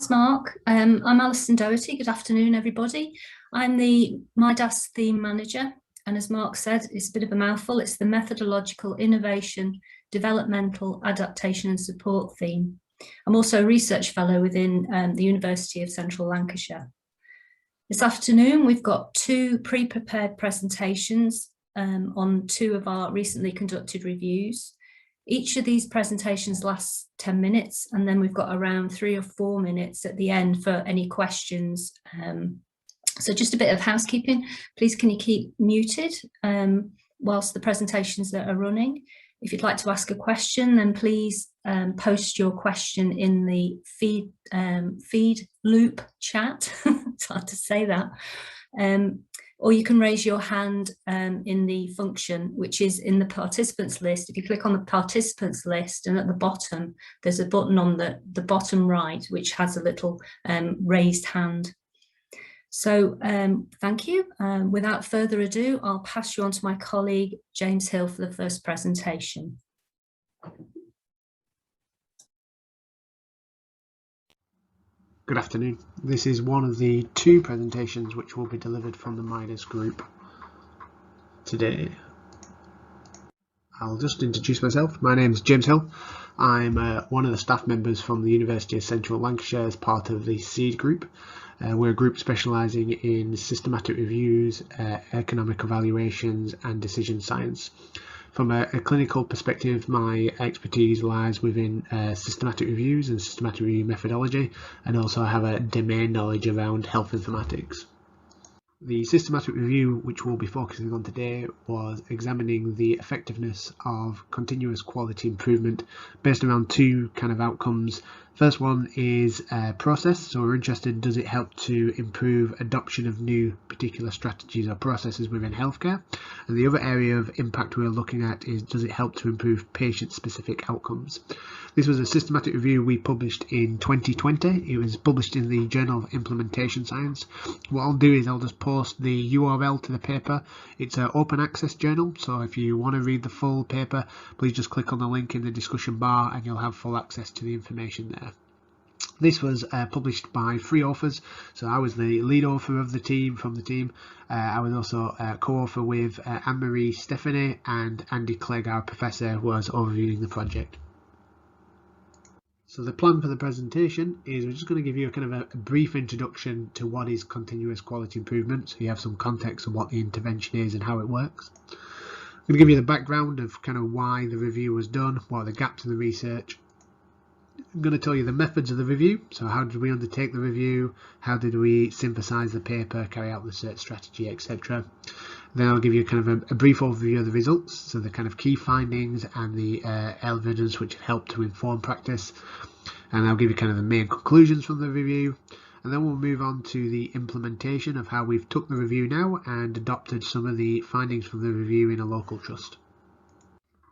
Mark. I'm Alison Doherty. Good afternoon, everybody. I'm the MIDAS theme manager, and as Mark said, it's a bit of a mouthful. It's the Methodological Innovation, Developmental Adaptation and Support theme. I'm also a research fellow within the University of Central Lancashire. This afternoon, we've got two pre-prepared presentations on two of our recently conducted reviews. Each of these presentations lasts 10 minutes, and then we've got around 3 or 4 minutes at the end for any questions. So just a bit of housekeeping. Please can you keep muted whilst the presentations are running. If you'd like to ask a question, then please post your question in the feed loop chat. It's hard to say that. Or you can raise your hand in the function, which is in the participants list. If you click on the participants list, and at the bottom, there's a button on the bottom right, which has a little raised hand. So thank you. Without further ado, I'll pass you on to my colleague, James Hill, for the first presentation. Good afternoon. This is one of the two presentations which will be delivered from the MIDAS group today. I'll just introduce myself. My name is James Hill. I'm one of the staff members from the University of Central Lancashire as part of the SEED group. We're a group specialising in systematic reviews, economic evaluations and decision science. From a clinical perspective, my expertise lies within systematic reviews and systematic review methodology, and also I have a domain knowledge around health informatics. The systematic review which we'll be focusing on today was examining the effectiveness of continuous quality improvement based around two kind of outcomes. First one is process, so we're interested, does it help to improve adoption of new particular strategies or processes within healthcare? And the other area of impact we're looking at is, does it help to improve patient-specific outcomes? This was a systematic review we published in 2020. It was published in the Journal of Implementation Science. What I'll do is I'll just post the URL to the paper. It's an open access journal, so if you want to read the full paper, please just click on the link in the discussion bar and you'll have full access to the information there. This was published by 3 authors, so I was the lead author of the team. I was also co-author with Anne-Marie Stephanie and Andy Clegg, our professor, who was overviewing the project. So the plan for the presentation is we're just going to give you a kind of a brief introduction to what is continuous quality improvement, so you have some context of what the intervention is and how it works. I'm going to give you the background of kind of why the review was done, what are the gaps in the research. I'm going to tell you the methods of the review, so how did we undertake the review, how did we synthesize the paper, carry out the research strategy, etc. Then I'll give you kind of a brief overview of the results, so the kind of key findings and the evidence which helped to inform practice, and I'll give you kind of the main conclusions from the review, and then we'll move on to the implementation of how we've took the review now and adopted some of the findings from the review in a local trust.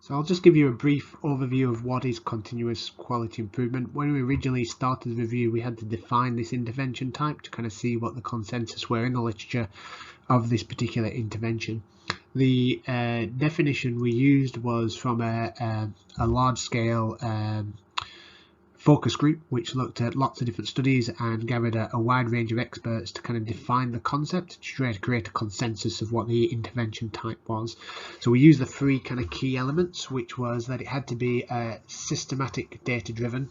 So I'll just give you a brief overview of what is continuous quality improvement. When we originally started the review, we had to define this intervention type to kind of see what the consensus were in the literature of this particular intervention. The definition we used was from a large-scale focus group which looked at lots of different studies and gathered a wide range of experts to kind of define the concept, to try to create a consensus of what the intervention type was. So we used the 3 kind of key elements, which was that it had to be systematic data driven.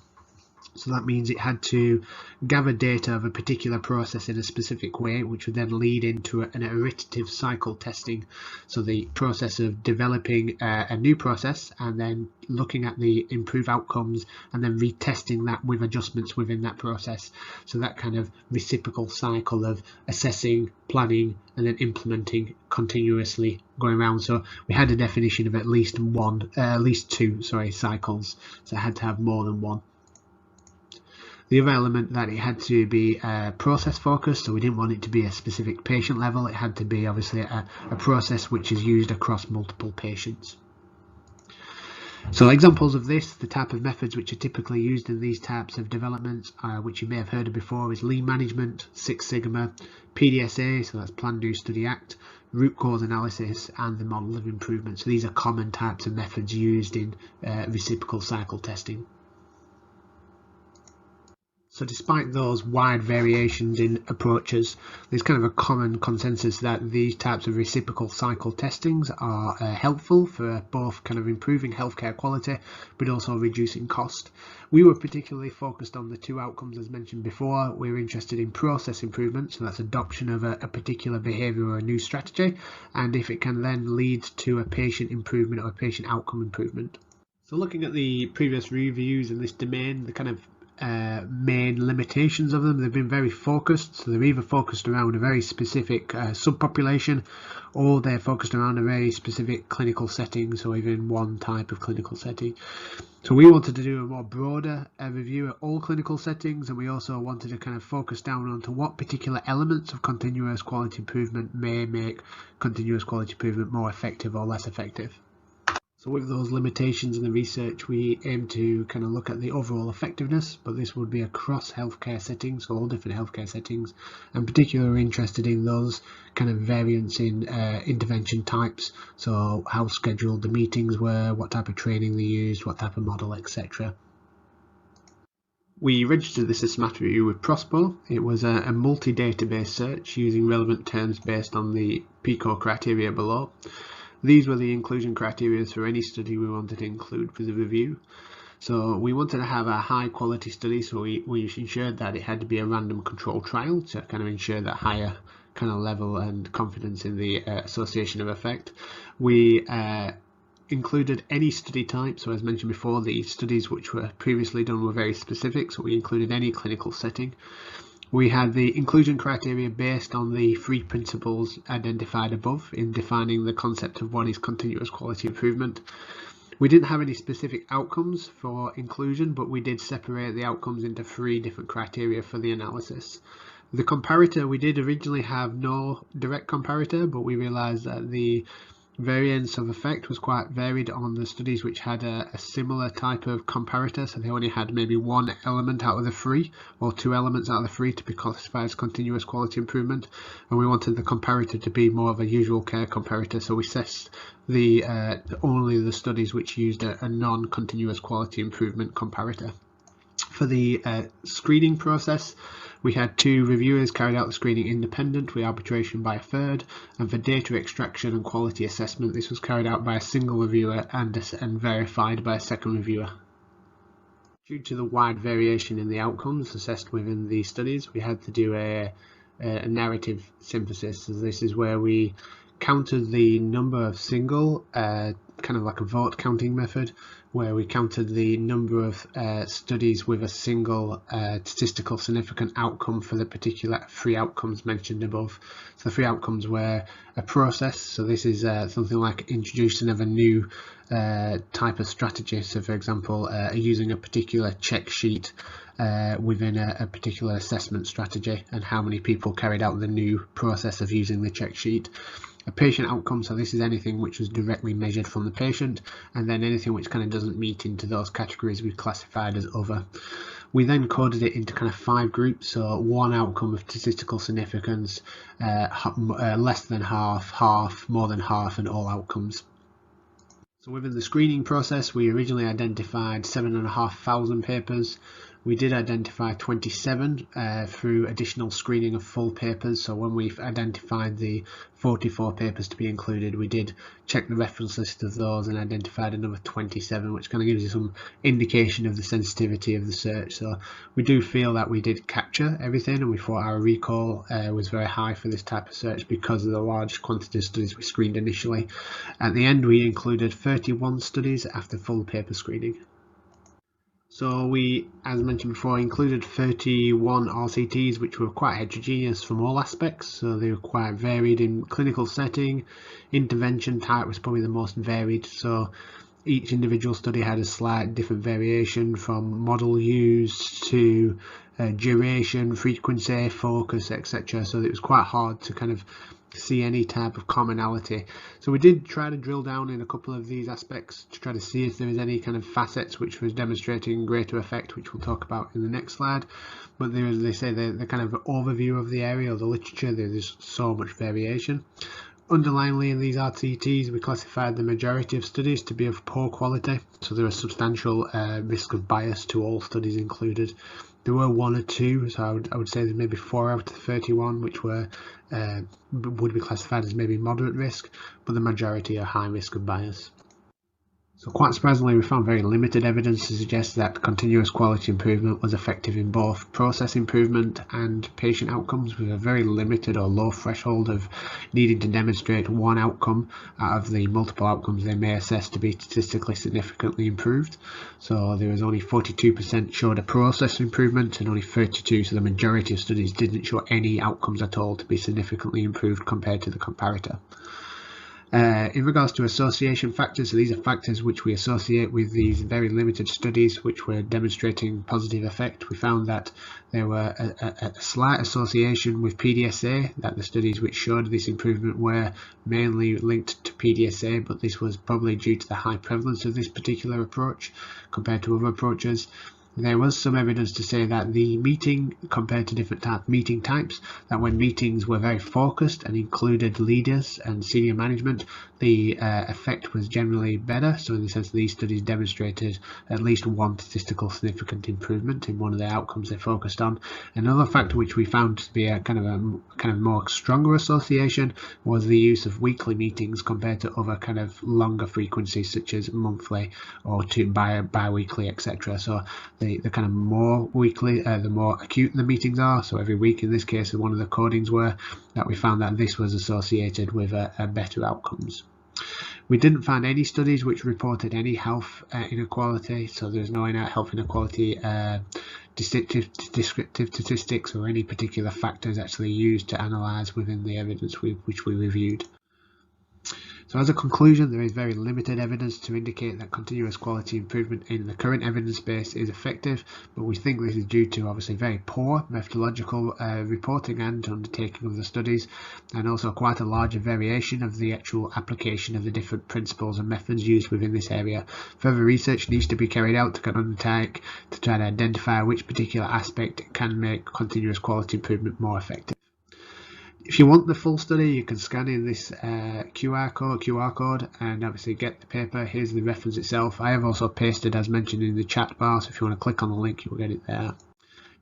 So that means it had to gather data of a particular process in a specific way, which would then lead into an iterative cycle testing. So the process of developing a new process and then looking at the improved outcomes and then retesting that with adjustments within that process. So that kind of reciprocal cycle of assessing, planning and then implementing continuously going around. So we had a definition of at least 2 cycles. So it had to have more than one. The other element, that it had to be process focused, so we didn't want it to be a specific patient level. It had to be obviously a process which is used across multiple patients. So examples of this, the type of methods which are typically used in these types of developments, which you may have heard of before, is lean management, Six Sigma, PDSA, so that's Plan, Do, Study, Act, root cause analysis, and the model of improvement. So these are common types of methods used in reciprocal cycle testing. So despite those wide variations in approaches, there's kind of a common consensus that these types of reciprocal cycle testings are helpful for both kind of improving healthcare quality, but also reducing cost. We were particularly focused on the two outcomes as mentioned before. We were interested in process improvement, so that's adoption of a particular behaviour or a new strategy, and if it can then lead to a patient improvement or a patient outcome improvement. So looking at the previous reviews in this domain, the kind of main limitations of them, they've been very focused, so they're either focused around a very specific subpopulation, or they're focused around a very specific clinical setting, so even one type of clinical setting. So we wanted to do a more broader review at all clinical settings, and we also wanted to kind of focus down onto what particular elements of continuous quality improvement may make continuous quality improvement more effective or less effective. So with those limitations in the research, we aim to kind of look at the overall effectiveness, but this would be across healthcare settings, so all different healthcare settings, and particularly interested in those kind of variants in intervention types, so how scheduled the meetings were, what type of training they used, what type of model, etc. We registered this systematic review with Prospo. It was a multi-database search using relevant terms based on the PICO criteria below. These were the inclusion criteria for any study we wanted to include for the review. So we wanted to have a high quality study, so we ensured that it had to be a random control trial to kind of ensure that higher kind of level and confidence in the association of effect. We included any study type, so as mentioned before, the studies which were previously done were very specific, so we included any clinical setting. We had the inclusion criteria based on the 3 principles identified above in defining the concept of what is continuous quality improvement. We didn't have any specific outcomes for inclusion, but we did separate the outcomes into 3 different criteria for the analysis. The comparator, we did originally have no direct comparator, but we realised that the variance of effect was quite varied on the studies which had a similar type of comparator, so they only had maybe 1 element out of the 3 or 2 elements out of the 3 to be classified as continuous quality improvement, and we wanted the comparator to be more of a usual care comparator, so we assessed only the studies which used a non-continuous quality improvement comparator. For the screening process, we had 2 reviewers carried out the screening independent with arbitration by a third, and for data extraction and quality assessment, this was carried out by a single reviewer and verified by a second reviewer. Due to the wide variation in the outcomes assessed within the studies, we had to do a narrative synthesis. So this is where we counted the number of single, kind of like a vote counting method, where we counted the number of studies with a single statistical significant outcome for the particular 3 outcomes mentioned above. So the 3 outcomes were a process, so this is something like introducing of a new type of strategy, so for example using a particular check sheet within a particular assessment strategy, and how many people carried out the new process of using the check sheet. A patient outcome, so this is anything which was directly measured from the patient, and then anything which kind of doesn't meet into those categories we classified as other. We then coded it into kind of 5 groups, so 1 outcome of statistical significance, less than half, half, more than half, and all outcomes. So within the screening process, we originally identified 7,500 papers. We did identify 27 through additional screening of full papers. So when we've identified the 44 papers to be included, we did check the reference list of those and identified another 27, which kind of gives you some indication of the sensitivity of the search. So we do feel that we did capture everything, and we thought our recall was very high for this type of search because of the large quantity of studies we screened initially. At the end, we included 31 studies after full paper screening. So we, as mentioned before, included 31 RCTs which were quite heterogeneous from all aspects, so they were quite varied in clinical setting. Intervention type was probably the most varied, so each individual study had a slight different variation from model use to duration, frequency, focus, etc. So it was quite hard to kind of see any type of commonality. So we did try to drill down in a couple of these aspects to try to see if there was any kind of facets which was demonstrating greater effect, which we'll talk about in the next slide. But there, as they say, the kind of overview of the area or the literature, there's so much variation. Underlyingly, in these RCTs, we classified the majority of studies to be of poor quality, so there was substantial risk of bias to all studies included. There were one or two, so I would say there's maybe 4 out of 31 which were would be classified as maybe moderate risk, but the majority are high risk of bias. So quite surprisingly, we found very limited evidence to suggest that continuous quality improvement was effective in both process improvement and patient outcomes, with a very limited or low threshold of needing to demonstrate one outcome out of the multiple outcomes they may assess to be statistically significantly improved. So there was only 42% showed a process improvement and only 32%, so the majority of studies didn't show any outcomes at all to be significantly improved compared to the comparator. In regards to association factors, so these are factors which we associate with these very limited studies which were demonstrating positive effect. We found that there were a slight association with PDSA, that the studies which showed this improvement were mainly linked to PDSA, but this was probably due to the high prevalence of this particular approach compared to other approaches. There was some evidence to say that the meeting, compared to different meeting types, that when meetings were very focused and included leaders and senior management, the effect was generally better. So in the sense, these studies demonstrated at least one statistical significant improvement in one of the outcomes they focused on. Another factor which we found to be a kind of more stronger association was the use of weekly meetings compared to other kind of longer frequencies such as monthly or bi-weekly, etc. So the kind of more weekly, the more acute the meetings are, so every week in this case, one of the codings were that we found that this was associated with better outcomes. We didn't find any studies which reported any health inequality, so there's no health inequality descriptive statistics or any particular factors actually used to analyse within the evidence which we reviewed. So as a conclusion, there is very limited evidence to indicate that continuous quality improvement in the current evidence base is effective, but we think this is due to obviously very poor methodological reporting and undertaking of the studies, and also quite a larger variation of the actual application of the different principles and methods used within this area. Further research needs to be carried out to undertake to try to identify which particular aspect can make continuous quality improvement more effective. If you want the full study, you can scan in this QR code and obviously get the paper. Here's the reference itself. I have also pasted, as mentioned, in the chat bar, so if you want to click on the link, you'll get it there.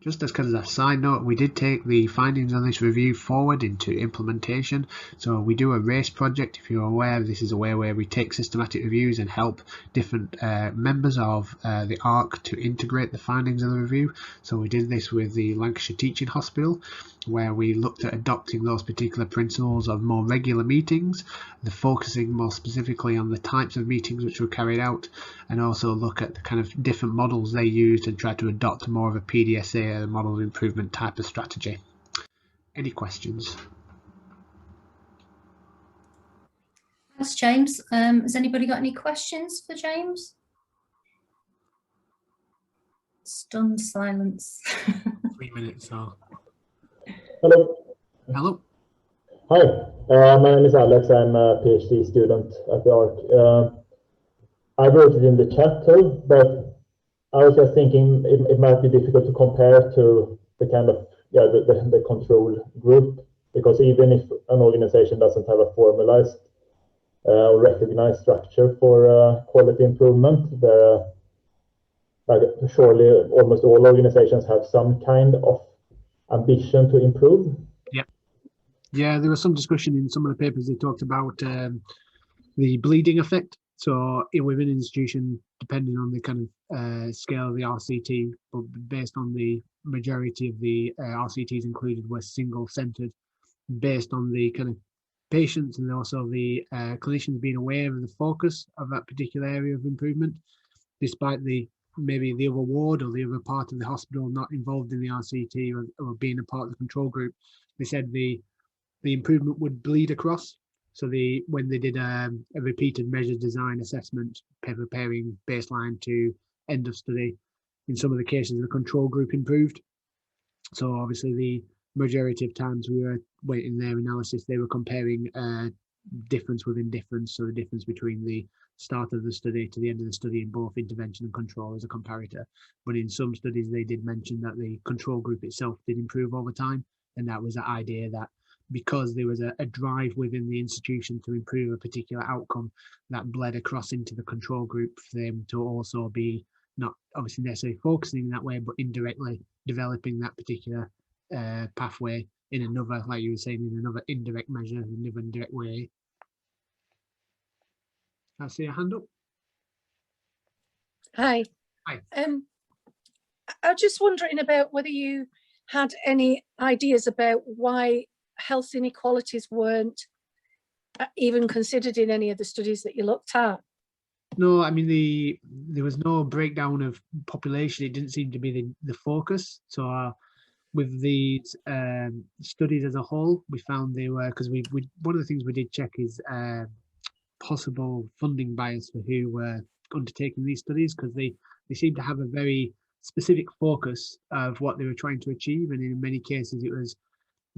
Just as kind of a side note, we did take the findings on this review forward into implementation. So we do a race project. If you're aware, this is a way where we take systematic reviews and help different members of the ARC to integrate the findings of the review. So we did this with the Lancashire Teaching Hospital, where we looked at adopting those particular principles of more regular meetings, the focusing more specifically on the types of meetings which were carried out, and also look at the kind of different models they used and try to adopt more of a PDSA, a model of improvement type of strategy. Any questions? Thanks, James. Has anybody got any questions for James? Stunned silence. 3 minutes or... Hello. Hello. Hi, my name is Alex. I'm a PhD student at the ARC. I wrote it in the chat too, but I was just thinking it might be difficult to compare to the kind of the control group, because even if an organization doesn't have a formalized or recognized structure for quality improvement, surely almost all organizations have some kind of ambition to improve. Yeah, there was some discussion in some of the papers. They talked about the bleeding effect. So within an institution, depending on the kind of scale of the RCT, but based on the majority of the RCTs included were single-centered, based on the kind of patients and also the clinicians being aware of the focus of that particular area of improvement, despite maybe the other ward or the other part of the hospital not involved in the RCT or being a part of the control group. They said the improvement would bleed across. So when they did a repeated measure design assessment, preparing baseline to end of study, in some of the cases the control group improved. So obviously the majority of times we were waiting their analysis, they were comparing difference within difference, so the difference between the start of the study to the end of the study in both intervention and control as a comparator. But in some studies they did mention that the control group itself did improve over time, and that was the idea that because there was a drive within the institution to improve a particular outcome, that bled across into the control group for them to also be not obviously necessarily focusing in that way, but indirectly developing that particular pathway in another, like you were saying, in another indirect measure, another indirect way. I see a hand up. Hi. Hi. I was just wondering about whether you had any ideas about why health inequalities weren't even considered in any of the studies that you looked at. No, I mean, there was no breakdown of population. It didn't seem to be the focus. So with these studies as a whole, we found they were, because we one of the things we did check is possible funding bias for who were undertaking these studies, because they seem to have a very specific focus of what they were trying to achieve, and in many cases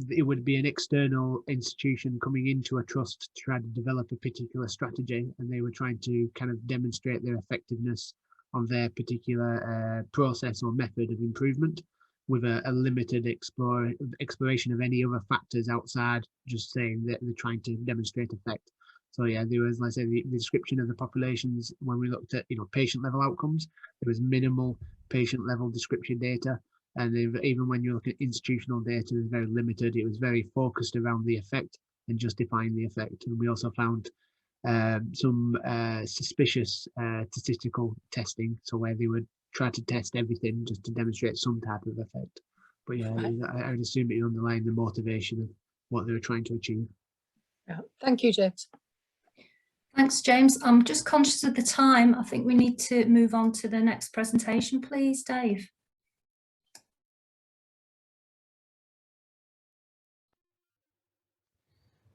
it would be an external institution coming into a trust to try to develop a particular strategy, and they were trying to kind of demonstrate their effectiveness on their particular process or method of improvement, with a limited exploration of any other factors outside just saying that they're trying to demonstrate effect. So yeah, there was, like I say, the description of the populations when we looked at patient level outcomes. There was minimal patient level description data, and even when you look at institutional data, it was very limited. It was very focused around the effect and justifying the effect. And we also found some suspicious statistical testing, so where they would try to test everything just to demonstrate some type of effect. But yeah, Right. I would assume it underlined the motivation of what they were trying to achieve. Yeah. Thank you, James. Thanks, James. I'm just conscious of the time. I think we need to move on to the next presentation, please, Dave.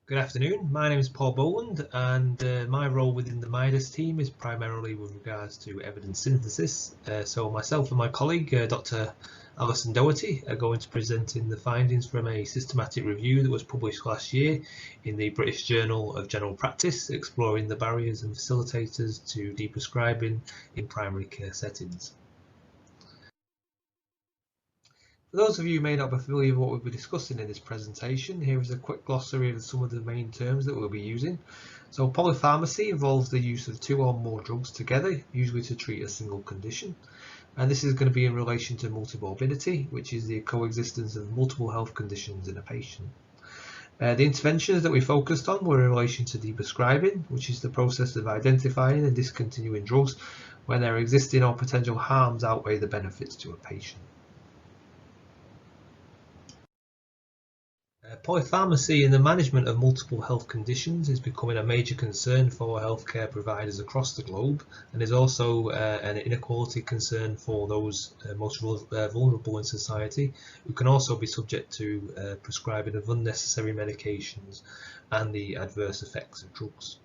Good afternoon, my name is Paul Boland, and my role within the MIDAS team is primarily with regards to evidence synthesis. So myself and my colleague, Dr. Alison Doherty, are going to present in the findings from a systematic review that was published last year in the British Journal of General Practice, exploring the barriers and facilitators to deprescribing in primary care settings. For those of you who may not be familiar with what we'll be discussing in this presentation, here is a quick glossary of some of the main terms that we'll be using. So polypharmacy involves the use of 2 or more drugs together, usually to treat a single condition. And this is going to be in relation to multimorbidity, which is the coexistence of multiple health conditions in a patient. The interventions that we focused on were in relation to deprescribing, which is the process of identifying and discontinuing drugs when their existing or potential harms outweigh the benefits to a patient. Polypharmacy in the management of multiple health conditions is becoming a major concern for healthcare providers across the globe, and is also an inequality concern for those most vulnerable in society, who can also be subject to prescribing of unnecessary medications and the adverse effects of drugs.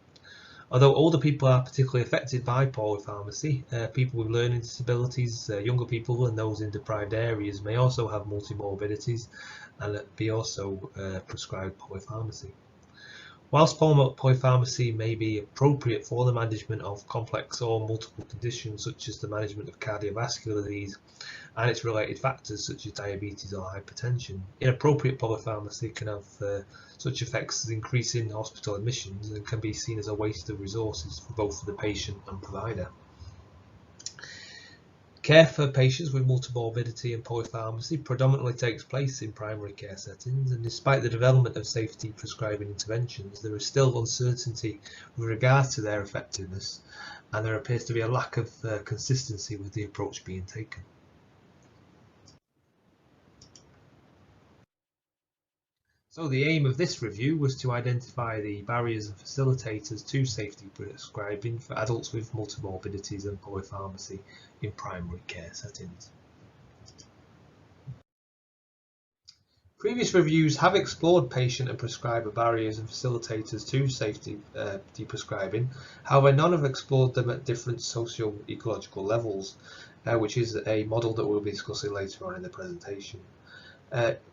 Although older people are particularly affected by polypharmacy, people with learning disabilities, younger people and those in deprived areas may also have multimorbidities and be also prescribed polypharmacy. Whilst polypharmacy may be appropriate for the management of complex or multiple conditions such as the management of cardiovascular disease and its related factors such as diabetes or hypertension, inappropriate polypharmacy can have such effects as increasing hospital admissions and can be seen as a waste of resources for both the patient and provider. Care for patients with multimorbidity and polypharmacy predominantly takes place in primary care settings, and despite the development of safety prescribing interventions, there is still uncertainty with regards to their effectiveness, and there appears to be a lack of consistency with the approach being taken. So the aim of this review was to identify the barriers and facilitators to safety prescribing for adults with multimorbidities and polypharmacy in primary care settings. Previous reviews have explored patient and prescriber barriers and facilitators to safety deprescribing. However, none have explored them at different socio-ecological levels, which is a model that we'll be discussing later on in the presentation.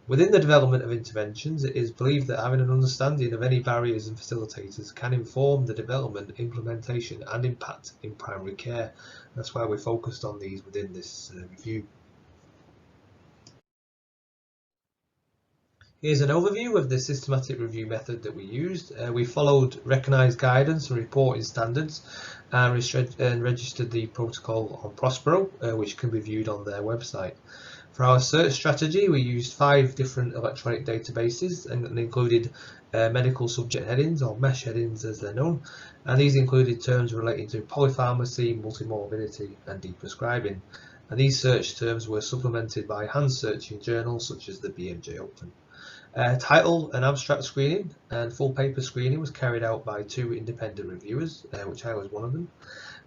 Within the development of interventions, it is believed that having an understanding of any barriers and facilitators can inform the development, implementation and impact in primary care. That's why we're focused on these within this review. Here's an overview of the systematic review method that we used. We followed recognised guidance and reporting standards and registered the protocol on Prospero, which can be viewed on their website. For our search strategy, we used 5 different electronic databases and included medical subject headings, or MESH headings as they're known, and these included terms relating to polypharmacy, multimorbidity and deprescribing. And these search terms were supplemented by hand searching journals such as the BMJ Open. Title and abstract screening and full paper screening was carried out by 2 independent reviewers, which I was one of them,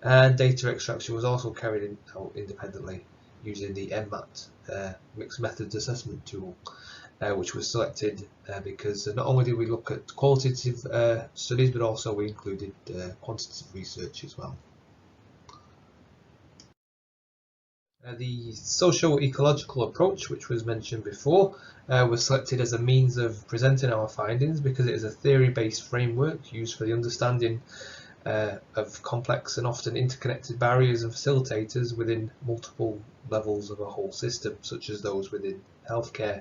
and data extraction was also carried out independently using the MMAT Mixed Methods Assessment tool, which was selected because not only did we look at qualitative studies, but also we included quantitative research as well. The socio-ecological approach, which was mentioned before, was selected as a means of presenting our findings because it is a theory-based framework used for the understanding of complex and often interconnected barriers and facilitators within multiple levels of a whole system, such as those within healthcare.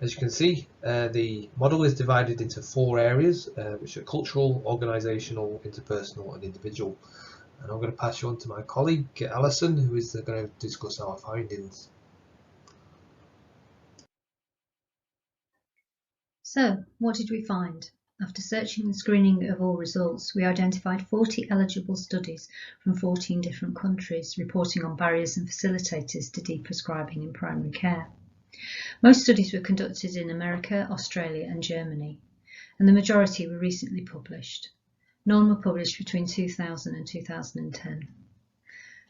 As you can see, the model is divided into 4 areas, which are cultural, organisational, interpersonal and individual. And I'm going to pass you on to my colleague Alison, who is going to discuss our findings. So, what did we find? After searching and screening of all results, we identified 40 eligible studies from 14 different countries reporting on barriers and facilitators to deprescribing in primary care. Most studies were conducted in America, Australia and Germany, and the majority were recently published. None were published between 2000 and 2010.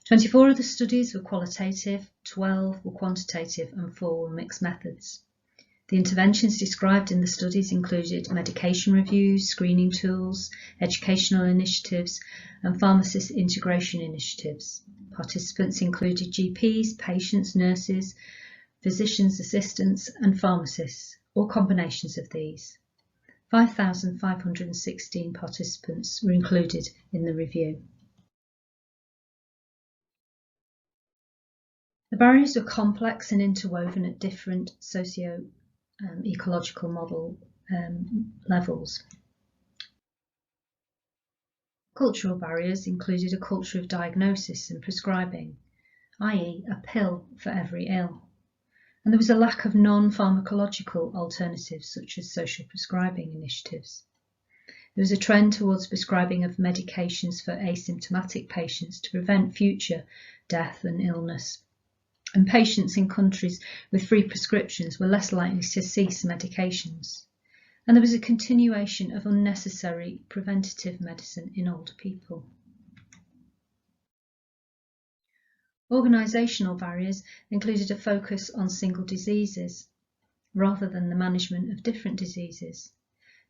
24 of the studies were qualitative, 12 were quantitative and 4 were mixed methods. The interventions described in the studies included medication reviews, screening tools, educational initiatives and pharmacist integration initiatives. Participants included GPs, patients, nurses, physicians' assistants and pharmacists, or combinations of these. 5,516 participants were included in the review. The barriers were complex and interwoven at different socio-ecological model levels. Cultural barriers included a culture of diagnosis and prescribing, i.e. a pill for every ill. And there was a lack of non-pharmacological alternatives such as social prescribing initiatives. There was a trend towards prescribing of medications for asymptomatic patients to prevent future death and illness. And patients in countries with free prescriptions were less likely to cease medications. And there was a continuation of unnecessary preventative medicine in older people. Organisational barriers included a focus on single diseases rather than the management of different diseases.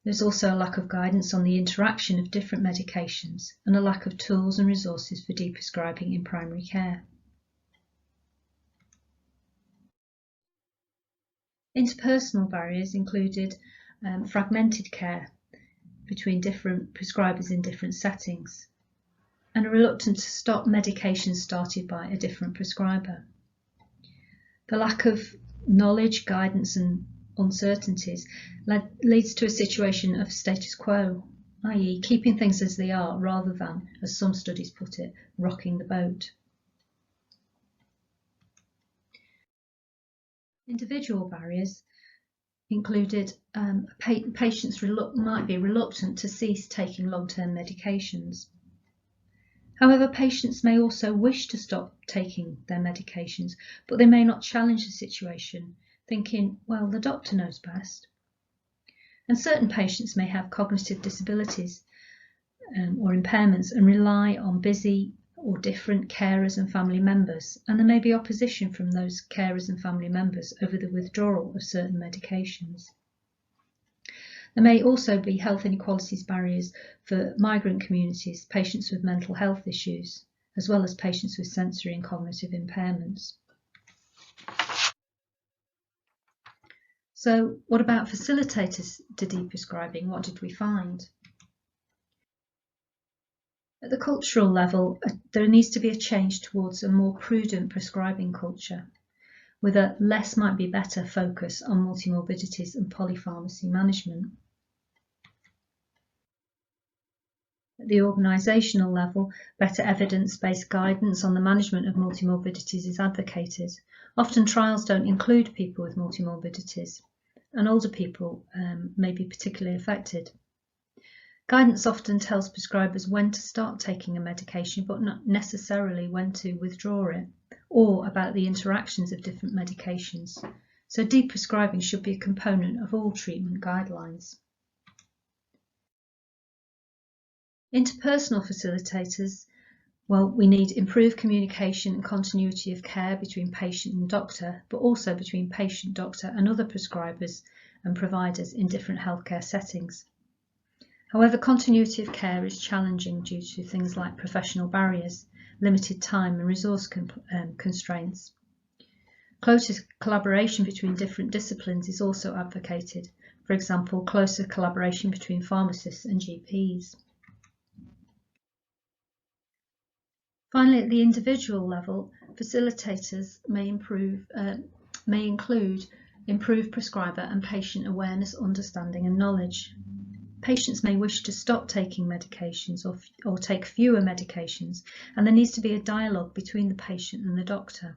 There's also a lack of guidance on the interaction of different medications and a lack of tools and resources for deprescribing in primary care. Interpersonal barriers included fragmented care between different prescribers in different settings, and a reluctance to stop medications started by a different prescriber. The lack of knowledge, guidance and uncertainties leads to a situation of status quo, i.e. keeping things as they are rather than, as some studies put it, rocking the boat. Individual barriers included patients might be reluctant to cease taking long-term medications. However, patients may also wish to stop taking their medications, but they may not challenge the situation, thinking, well, the doctor knows best. And certain patients may have cognitive disabilities or impairments and rely on busy or different carers and family members, and there may be opposition from those carers and family members over the withdrawal of certain medications. There may also be health inequalities barriers for migrant communities, patients with mental health issues, as well as patients with sensory and cognitive impairments. So what about facilitators to deprescribing? What did we find? At the cultural level, there needs to be a change towards a more prudent prescribing culture, with a less might be better focus on multimorbidities and polypharmacy management. At the organisational level, better evidence-based guidance on the management of multimorbidities is advocated. Often trials don't include people with multimorbidities, and older people may be particularly affected. Guidance often tells prescribers when to start taking a medication, but not necessarily when to withdraw it, or about the interactions of different medications. So deprescribing should be a component of all treatment guidelines. Interpersonal facilitators, well, we need improved communication and continuity of care between patient and doctor, but also between patient, doctor and other prescribers and providers in different healthcare settings. However, continuity of care is challenging due to things like professional barriers, limited time and resource constraints. Closer collaboration between different disciplines is also advocated, for example, closer collaboration between pharmacists and GPs. Finally, at the individual level, facilitators may include improved prescriber and patient awareness, understanding and knowledge. Patients may wish to stop taking medications or take fewer medications, and there needs to be a dialogue between the patient and the doctor.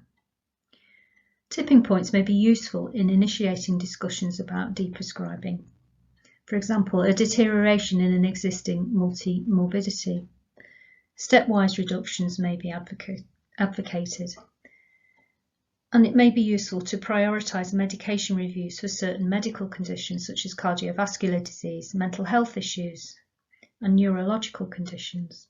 Tipping points may be useful in initiating discussions about deprescribing. For example, a deterioration in an existing multi-morbidity. Stepwise reductions may be advocated, and it may be useful to prioritise medication reviews for certain medical conditions such as cardiovascular disease, mental health issues and neurological conditions.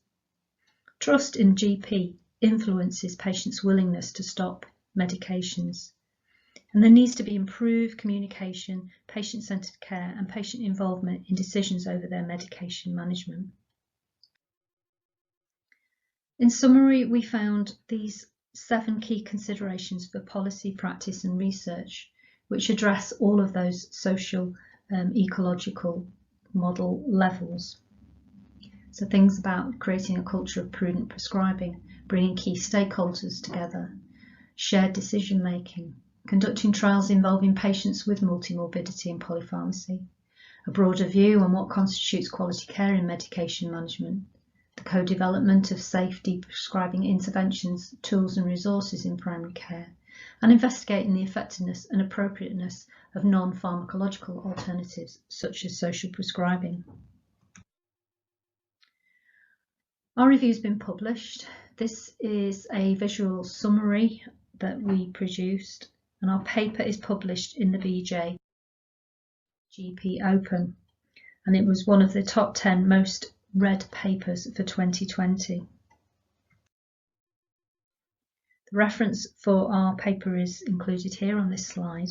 Trust in GP influences patients' willingness to stop medications, and there needs to be improved communication, patient-centred care and patient involvement in decisions over their medication management. In summary, we found these 7 key considerations for policy, practice and research, which address all of those social, ecological model levels. So things about creating a culture of prudent prescribing, bringing key stakeholders together, shared decision making, conducting trials involving patients with multimorbidity and polypharmacy, a broader view on what constitutes quality care in medication management, the co-development of safe deprescribing interventions, tools and resources in primary care, and investigating the effectiveness and appropriateness of non-pharmacological alternatives such as social prescribing. Our review has been published. This is a visual summary that we produced, and our paper is published in the BJ GP Open, and it was one of the top 10 most read papers for 2020. The reference for our paper is included here on this slide.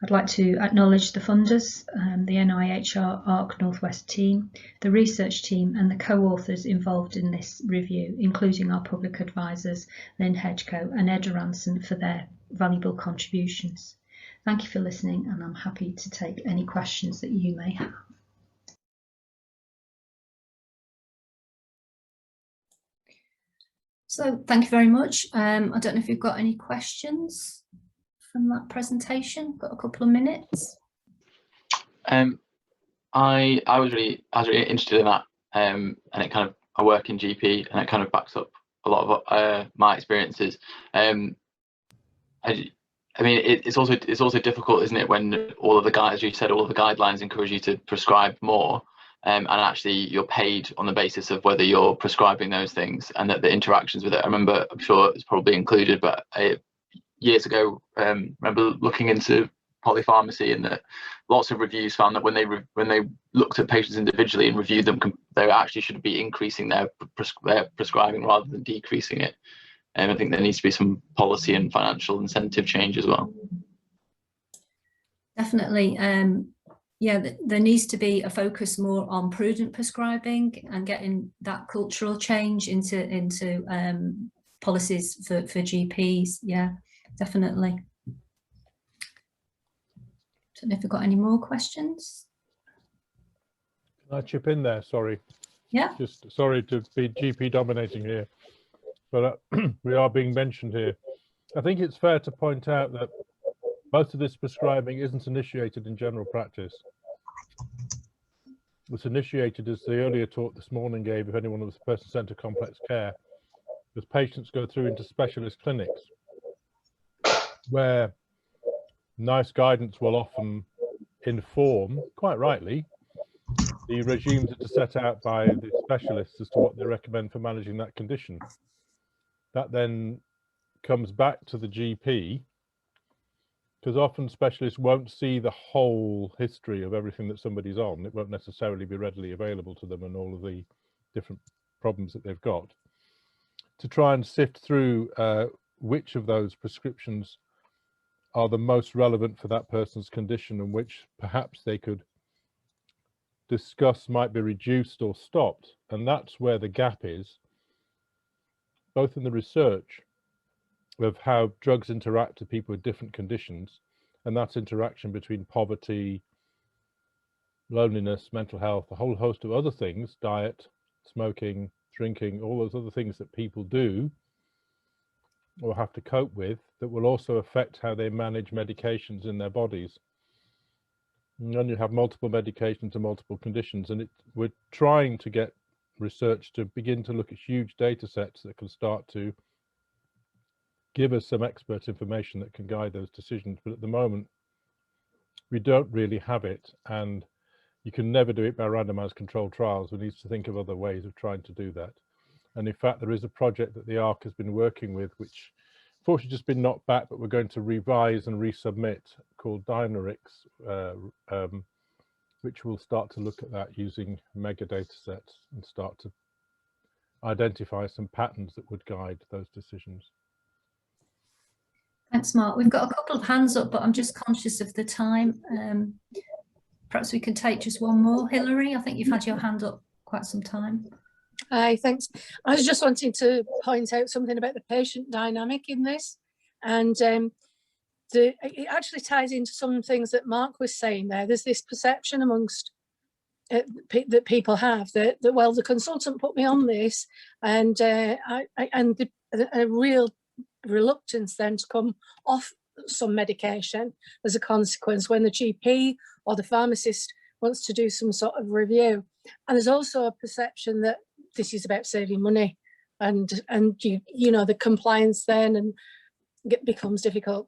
I'd like to acknowledge the funders, the NIHR ARC Northwest team, the research team and the co-authors involved in this review, including our public advisors Lynn Hedgecoe and Ed Ranson for their valuable contributions. Thank you for listening, and I'm happy to take any questions that you may have. So thank you very much. I don't know if you've got any questions from that presentation. Got a couple of minutes. I was really interested in that, and it kind of, I work in GP, and it kind of backs up a lot of my experiences. I mean, it's also difficult, isn't it, when all of the guys, as you said, all of the guidelines encourage you to prescribe more. And actually you're paid on the basis of whether you're prescribing those things, and that the interactions with it. I remember, I'm sure it's probably included, but years ago, remember looking into polypharmacy, and that lots of reviews found that when they looked at patients individually and reviewed them, they actually should be increasing their prescribing rather than decreasing it. And I think there needs to be some policy and financial incentive change as well. Definitely. Yeah, there needs to be a focus more on prudent prescribing and getting that cultural change into policies for GPs. Yeah, definitely. Don't know if we've got any more questions. Can I chip in there? Sorry. Yeah. Just sorry to be GP dominating here, but we are being mentioned here. I think it's fair to point out that most of this prescribing isn't initiated in general practice. It's initiated, as the earlier talk this morning gave, if anyone was person-centered complex care, as patients go through into specialist clinics, where nice guidance will often inform, quite rightly, the regimes that are set out by the specialists as to what they recommend for managing that condition. That then comes back to the GP, because often specialists won't see the whole history of everything that somebody's on. It won't necessarily be readily available to them and all of the different problems that they've got. To try and sift through which of those prescriptions are the most relevant for that person's condition and which perhaps they could discuss might be reduced or stopped. And that's where the gap is, both in the research of how drugs interact with people with different conditions, and that interaction between poverty, loneliness, mental health, a whole host of other things, diet, smoking, drinking, all those other things that people do or have to cope with, that will also affect how they manage medications in their bodies. And then you have multiple medications and multiple conditions, and we're trying to get research to begin to look at huge data sets that can start to give us some expert information that can guide those decisions. But at the moment, we don't really have it, and you can never do it by randomized controlled trials. We need to think of other ways of trying to do that. And in fact, there is a project that the ARC has been working with, which unfortunately just been knocked back, but we're going to revise and resubmit, called Dynarix, which will start to look at that using mega data sets and start to identify some patterns that would guide those decisions. Thanks, Mark. We've got a couple of hands up, but I'm just conscious of the time. Perhaps we could take just one more. Hilary, I think you've had your hand up quite some time. Hi, thanks. I was just wanting to point out something about the patient dynamic in this, and it actually ties into some things that Mark was saying there. There's this perception amongst that people have that well, the consultant put me on this, and a real reluctance then to come off some medication as a consequence when the GP or the pharmacist wants to do some sort of review. And there's also a perception that this is about saving money, and you know, the compliance then and becomes difficult.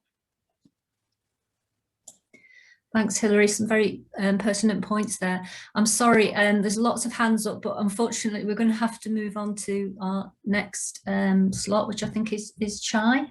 Thanks, Hilary. Some very pertinent points there. I'm sorry, there's lots of hands up, but unfortunately we're going to have to move on to our next slot, which I think is Chai.